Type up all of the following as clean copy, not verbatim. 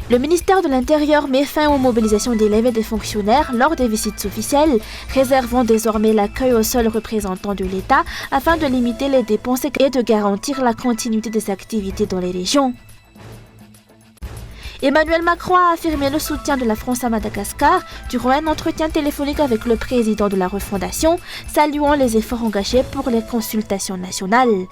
Le ministère de l'Intérieur met fin aux mobilisations d'élèves et des fonctionnaires lors des visites officielles, réservant désormais l'accueil aux seuls représentants de l'État afin de limiter les dépenses et de garantir la continuité des activités dans les régions. Emmanuel Macron a affirmé le soutien de la France à Madagascar durant un entretien téléphonique avec le président de la refondation, saluant les efforts engagés pour les consultations nationales.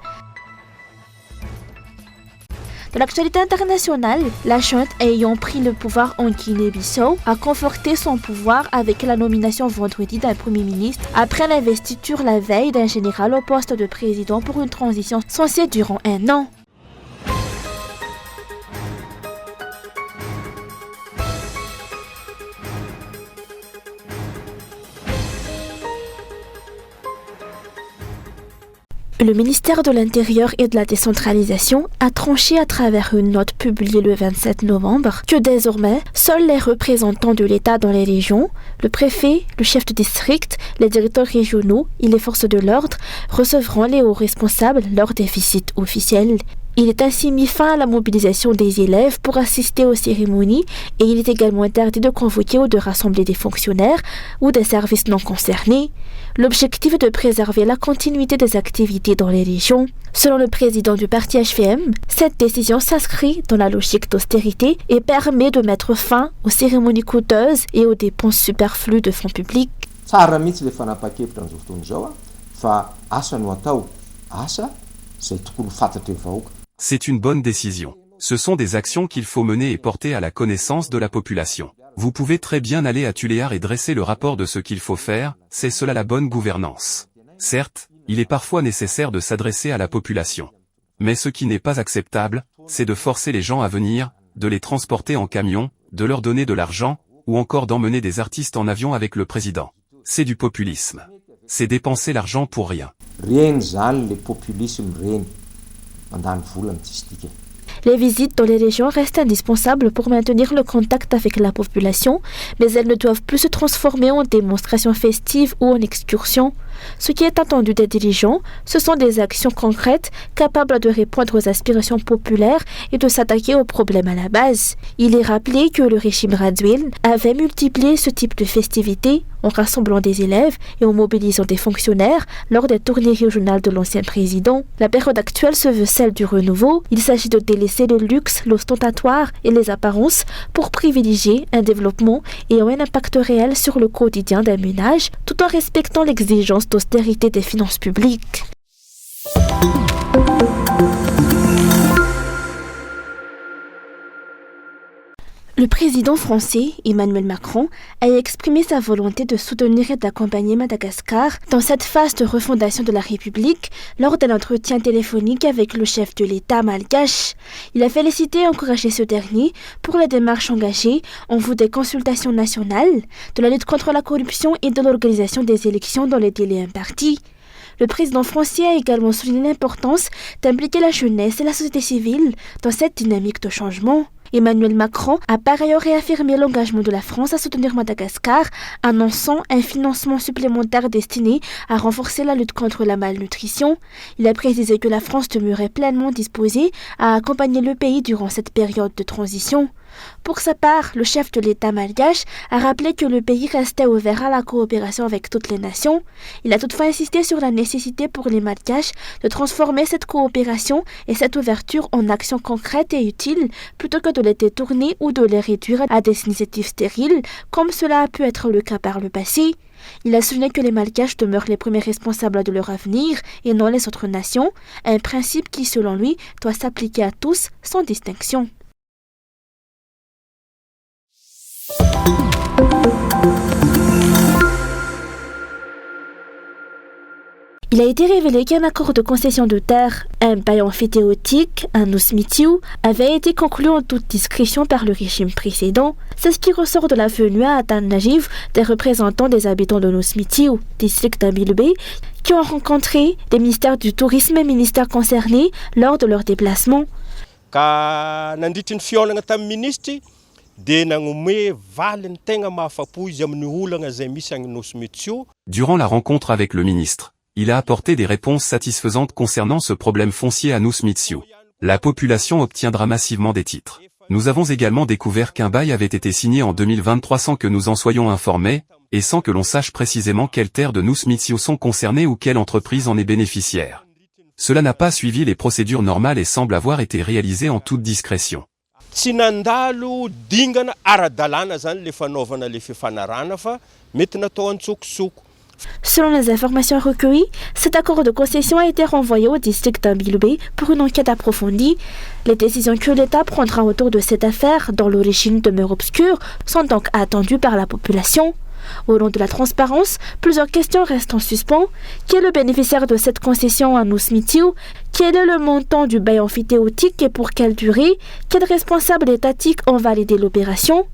Dans l'actualité internationale, la junte ayant pris le pouvoir en Guinée-Bissau a conforté son pouvoir avec la nomination vendredi d'un premier ministre après l'investiture la veille d'un général au poste de président pour une transition censée durer 1 an. Le ministère de l'Intérieur et de la Décentralisation a tranché à travers une note publiée le 27 novembre que désormais, seuls les représentants de l'État dans les régions, le préfet, le chef de district, les directeurs régionaux et les forces de l'ordre recevront les hauts responsables lors des visites officielles. Il est ainsi mis fin à la mobilisation des élèves pour assister aux cérémonies et il est également interdit de convoquer ou de rassembler des fonctionnaires ou des services non concernés. L'objectif est de préserver la continuité des activités dans les régions. Selon le président du parti HVM, cette décision s'inscrit dans la logique d'austérité et permet de mettre fin aux cérémonies coûteuses et aux dépenses superflues de fonds publics. C'est une bonne décision. Ce sont des actions qu'il faut mener et porter à la connaissance de la population. Vous pouvez très bien aller à Tuléar et dresser le rapport de ce qu'il faut faire, c'est cela la bonne gouvernance. Certes, il est parfois nécessaire de s'adresser à la population. Mais ce qui n'est pas acceptable, c'est de forcer les gens à venir, de les transporter en camion, de leur donner de l'argent, ou encore d'emmener des artistes en avion avec le président. C'est du populisme. C'est dépenser l'argent pour rien. Les visites dans les régions restent indispensables pour maintenir le contact avec la population, mais elles ne doivent plus se transformer en démonstrations festives ou en excursions. Ce qui est attendu des dirigeants, ce sont des actions concrètes capables de répondre aux aspirations populaires et de s'attaquer aux problèmes à la base. Il est rappelé que le régime Radziwiłł avait multiplié ce type de festivités en rassemblant des élèves et en mobilisant des fonctionnaires lors des tournées régionales de l'ancien président. La période actuelle se veut celle du renouveau. Il s'agit de délaisser le luxe, l'ostentatoire et les apparences pour privilégier un développement ayant un impact réel sur le quotidien d'un ménage, tout en respectant l'exigence d'austérité des finances publiques. Le président français, Emmanuel Macron, a exprimé sa volonté de soutenir et d'accompagner Madagascar dans cette phase de refondation de la République lors d'un entretien téléphonique avec le chef de l'État malgache. Il a félicité et encouragé ce dernier pour les démarches engagées en vue des consultations nationales, de la lutte contre la corruption et de l'organisation des élections dans les délais impartis. Le président français a également souligné l'importance d'impliquer la jeunesse et la société civile dans cette dynamique de changement. Emmanuel Macron a par ailleurs réaffirmé l'engagement de la France à soutenir Madagascar, annonçant un financement supplémentaire destiné à renforcer la lutte contre la malnutrition. Il a précisé que la France demeurait pleinement disposée à accompagner le pays durant cette période de transition. Pour sa part, le chef de l'État malgache a rappelé que le pays restait ouvert à la coopération avec toutes les nations. Il a toutefois insisté sur la nécessité pour les malgaches de transformer cette coopération et cette ouverture en actions concrètes et utiles plutôt que de les détourner ou de les réduire à des initiatives stériles, comme cela a pu être le cas par le passé. Il a souligné que les Malgaches demeurent les premiers responsables de leur avenir et non les autres nations, un principe qui, selon lui, doit s'appliquer à tous sans distinction. Il a été révélé qu'un accord de concession de terre, un bail amphithéotique, un Nuusmitiu, avait été conclu en toute discrétion par le régime précédent. C'est ce qui ressort de la venue à Atan-Najiv des représentants des habitants de Nuusmitiu, district d'Ambilbe, qui ont rencontré des ministères du tourisme et ministères concernés lors de leur déplacement. Durant la rencontre avec le ministre, il a apporté des réponses satisfaisantes concernant ce problème foncier à Nuusmitiu. La population obtiendra massivement des titres. Nous avons également découvert qu'un bail avait été signé en 2023 sans que nous en soyons informés, et sans que l'on sache précisément quelles terres de Nousmithio sont concernées ou quelle entreprise en est bénéficiaire. Cela n'a pas suivi les procédures normales et semble avoir été réalisé en toute discrétion. Tsy nandalo dingana ara-dalàna zany le fanaovana le fifanarana fa mety natao antsokosoko. Selon les informations recueillies, cet accord de concession a été renvoyé au district d'Ambilbé pour une enquête approfondie. Les décisions que l'État prendra autour de cette affaire, dont l'origine demeure obscure, sont donc attendues par la population. Au nom de la transparence, plusieurs questions restent en suspens. Qui est le bénéficiaire de cette concession à Nousmithio? Quel est le montant du bail amphithéotique et pour quelle durée? Quels responsables étatiques ont validé l'opération?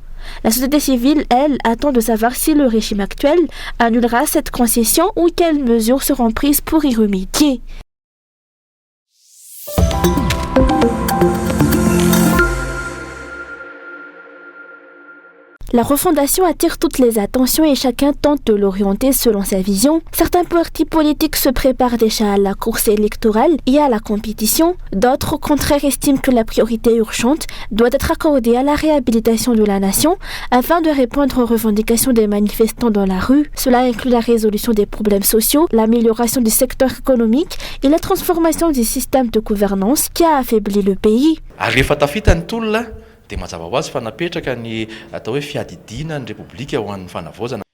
La société civile, elle, attend de savoir si le régime actuel annulera cette concession ou quelles mesures seront prises pour y remédier. La refondation attire toutes les attentions et chacun tente de l'orienter selon sa vision. Certains partis politiques se préparent déjà à la course électorale et à la compétition. D'autres, au contraire, estiment que la priorité urgente doit être accordée à la réhabilitation de la nation afin de répondre aux revendications des manifestants dans la rue. Cela inclut la résolution des problèmes sociaux, l'amélioration du secteur économique et la transformation du système de gouvernance qui a affaibli le pays.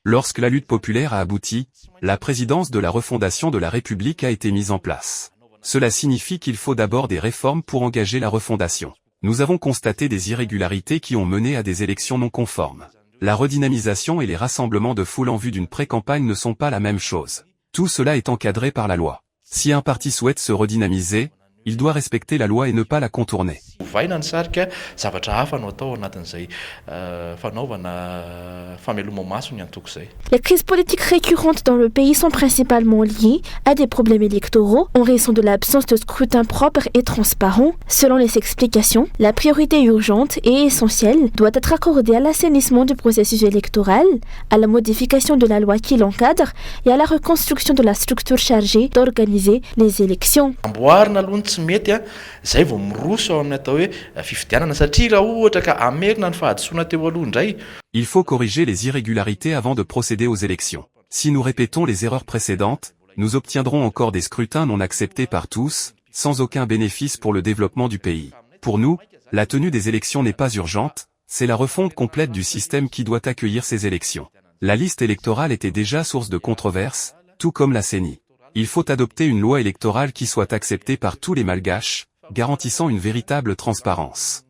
Lorsque la lutte populaire a abouti, la présidence de la refondation de la République a été mise en place. Cela signifie qu'il faut d'abord des réformes pour engager la refondation. Nous avons constaté des irrégularités qui ont mené à des élections non conformes. La redynamisation et les rassemblements de foule en vue d'une pré-campagne ne sont pas la même chose. Tout cela est encadré par la loi. Si un parti souhaite se redynamiser, il doit respecter la loi et ne pas la contourner. Les crises politiques récurrentes dans le pays sont principalement liées à des problèmes électoraux en raison de l'absence de scrutin propre et transparent. Selon les explications, la priorité urgente et essentielle doit être accordée à l'assainissement du processus électoral, à la modification de la loi qui l'encadre et à la reconstruction de la structure chargée d'organiser les élections. Il faut corriger les irrégularités avant de procéder aux élections. Si nous répétons les erreurs précédentes, nous obtiendrons encore des scrutins non acceptés par tous, sans aucun bénéfice pour le développement du pays. Pour nous, la tenue des élections n'est pas urgente, c'est la refonte complète du système qui doit accueillir ces élections. La liste électorale était déjà source de controverses, tout comme la CENI. Il faut adopter une loi électorale qui soit acceptée par tous les Malgaches, garantissant une véritable transparence.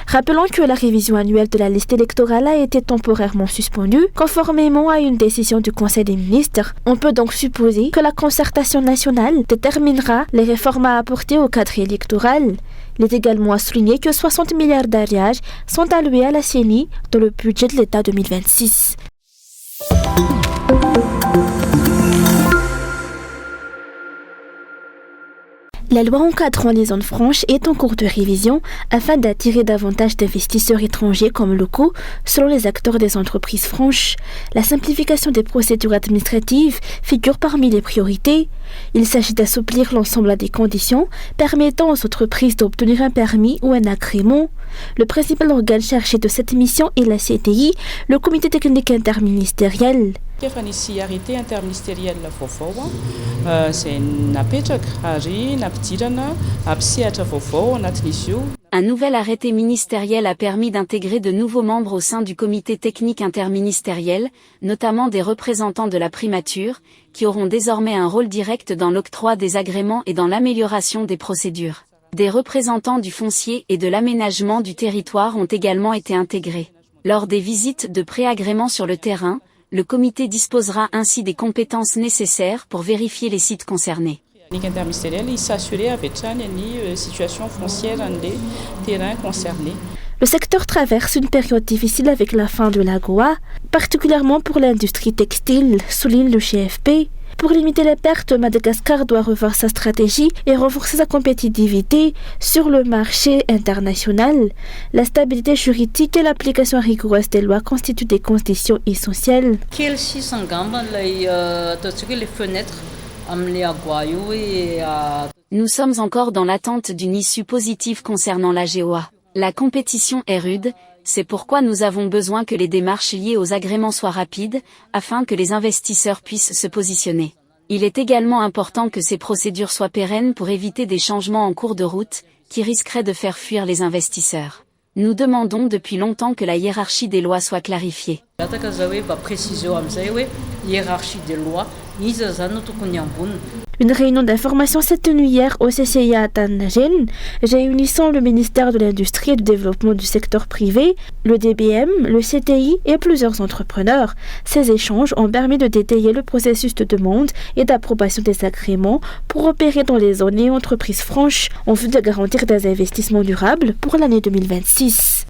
Rappelons que la révision annuelle de la liste électorale a été temporairement suspendue, conformément à une décision du Conseil des ministres. On peut donc supposer que la concertation nationale déterminera les réformes à apporter au cadre électoral. Il est également à souligner que 60 milliards d'ariages sont alloués à la CENI dans le budget de l'État 2026. La loi encadrant les zones franches est en cours de révision afin d'attirer davantage d'investisseurs étrangers comme locaux, selon les acteurs des entreprises franches. La simplification des procédures administratives figure parmi les priorités. Il s'agit d'assouplir l'ensemble des conditions permettant aux entreprises d'obtenir un permis ou un agrément. Le principal organe chargé de cette mission est la CTI, le Comité technique interministériel. Arrêté interministériel Un nouvel arrêté ministériel a permis d'intégrer de nouveaux membres au sein du comité technique interministériel, notamment des représentants de la primature, qui auront désormais un rôle direct dans l'octroi des agréments et dans l'amélioration des procédures. Des représentants du foncier et de l'aménagement du territoire ont également été intégrés. Lors des visites de préagrément sur le terrain, le comité disposera ainsi des compétences nécessaires pour vérifier les sites concernés. Interministériel s'assurer avec la situation foncière des terrains concernés. Le secteur traverse une période difficile avec la fin de l'AGOA, particulièrement pour l'industrie textile, souligne le GFP. Pour limiter les pertes, Madagascar doit revoir sa stratégie et renforcer sa compétitivité sur le marché international. La stabilité juridique et l'application rigoureuse des lois constituent des conditions essentielles. Les fenêtres Nous sommes encore dans l'attente d'une issue positive concernant la GOA. La compétition est rude, c'est pourquoi nous avons besoin que les démarches liées aux agréments soient rapides, afin que les investisseurs puissent se positionner. Il est également important que ces procédures soient pérennes pour éviter des changements en cours de route, qui risqueraient de faire fuir les investisseurs. Nous demandons depuis longtemps que la hiérarchie des lois soit clarifiée. Une réunion d'information s'est tenue hier au CCIA Tangen, réunissant le ministère de l'Industrie et du Développement du secteur privé, le DBM, le CTI et plusieurs entrepreneurs. Ces échanges ont permis de détailler le processus de demande et d'approbation des agréments pour opérer dans les zones et entreprises franches en vue de garantir des investissements durables pour l'année 2026.